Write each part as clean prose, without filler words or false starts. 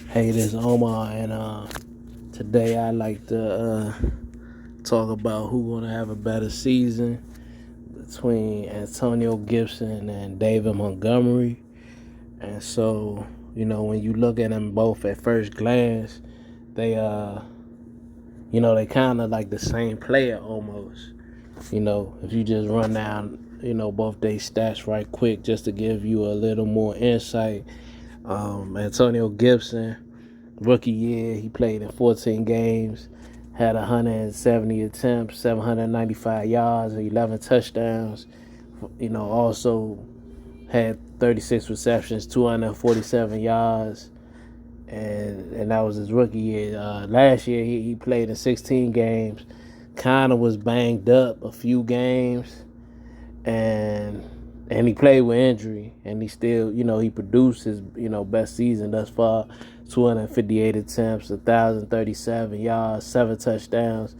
Hey, this is Omar, and today I like to talk about who's gonna have a better season between Antonio Gibson and David Montgomery. And so, when you look at them both at first glance, they they kind of like the same player almost. If you just run down, both their stats right quick, just to give you a little more insight. Antonio Gibson. Rookie year, he played in 14 games, had 170 attempts, 795 yards, 11 touchdowns. Also had 36 receptions, 247 yards, and that was his rookie year. Last year, he played in 16 games, kind of was banged up a few games, and he played with injury, and he still, he produced his, best season thus far. 258 attempts, 1,037 yards, 7 touchdowns.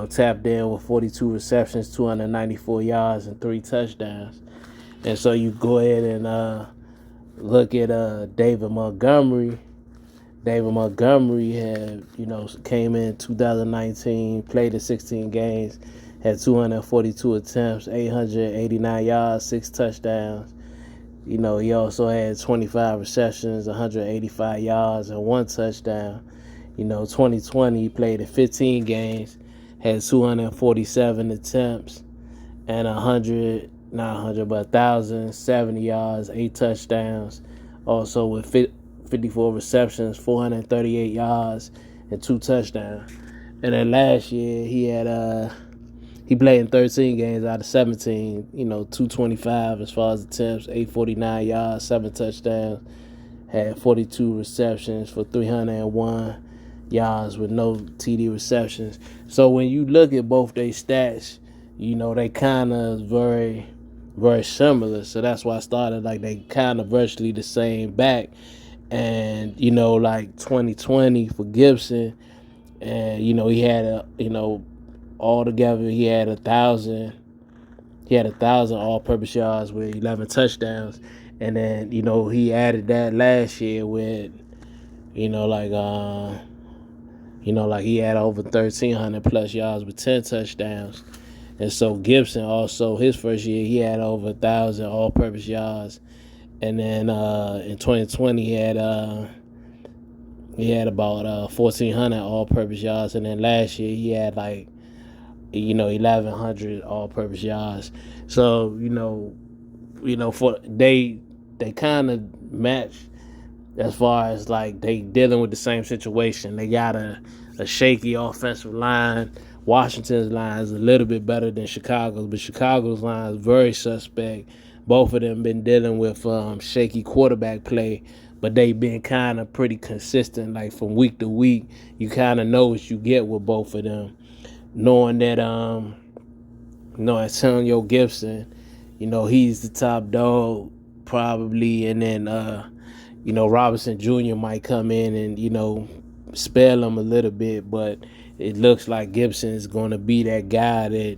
Tapped in with 42 receptions, 294 yards, and 3 touchdowns. And so you go ahead and look at David Montgomery. David Montgomery had, came in 2019, played in 16 games, had 242 attempts, 889 yards, 6 touchdowns. He also had 25 receptions, 185 yards, and 1 touchdown. 2020, he played in 15 games, had 247 attempts, and 1,070 yards, 8 touchdowns. Also with 54 receptions, 438 yards, and 2 touchdowns. And then last year, he played in 13 games out of 17, 225 as far as attempts, 849 yards, 7 touchdowns, had 42 receptions for 301 yards with no TD receptions. So when you look at both their stats, they kind of very, very similar. So that's why I started like they kind of virtually the same back. And, like 2020 for Gibson, and, he had altogether, he had 1,000. He had 1,000 all-purpose yards with 11 touchdowns, and then he added that last year with like he had over 1,300 plus yards with 10 touchdowns. And so Gibson also, his first year, he had over 1,000 all-purpose yards, and then in 2020 he had about 1,400 all-purpose yards, and then last year he had like 1,100 all-purpose yards. So for they kind of match as far as like they dealing with the same situation. They got a shaky offensive line. Washington's line is a little bit better than Chicago's, but Chicago's line is very suspect. Both of them been dealing with shaky quarterback play, but they been kind of pretty consistent. Like from week to week, you kind of know what you get with both of them. Knowing that Antonio Gibson, he's the top dog probably, and then Robinson Jr. might come in and spell him a little bit, but it looks like Gibson is going to be that guy that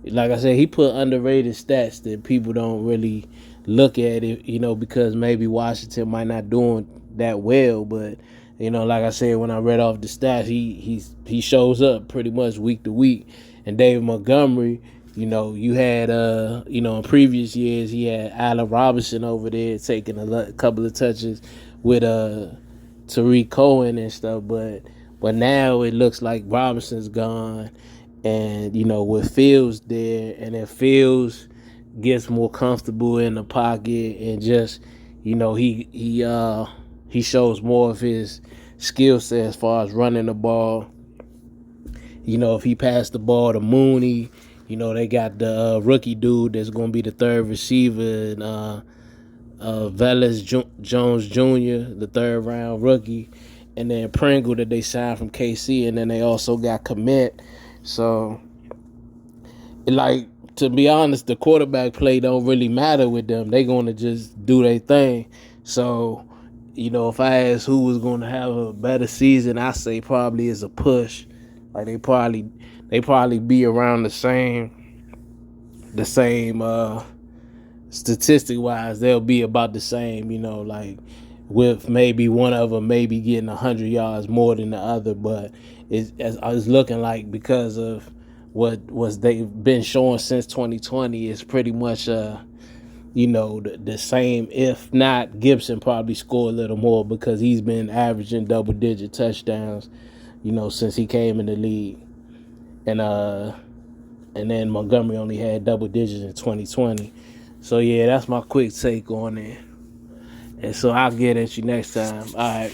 like I said, he put underrated stats that people don't really look at it, because maybe Washington might not doing that well, but like I said, when I read off the stats, he shows up pretty much week to week. And David Montgomery, you had in previous years he had Allen Robinson over there taking a couple of touches with Tariq Cohen and stuff, but now it looks like Robinson's gone, and with Fields there, and then Fields gets more comfortable in the pocket, and just he shows more of his skill set as far as running the ball. If he passed the ball to Mooney, they got the rookie dude that's going to be the third receiver, and Velez Jones Jr., the third round rookie, and then Pringle that they signed from KC, and then they also got Commit. So, like, to be honest, the quarterback play don't really matter with them. They going to just do their thing. So, if I ask who was going to have a better season, I say probably is a push. Like they probably be around the same statistic wise. They'll be about the same. Like with maybe one of them maybe getting 100 yards more than the other. But it's looking like, because of what they've been showing since 2020, it's pretty much the same. If not, Gibson probably score a little more, because he's been averaging double-digit touchdowns, since he came in the league. And then Montgomery only had double digits in 2020. So yeah, that's my quick take on it. And so I'll get at you next time. All right.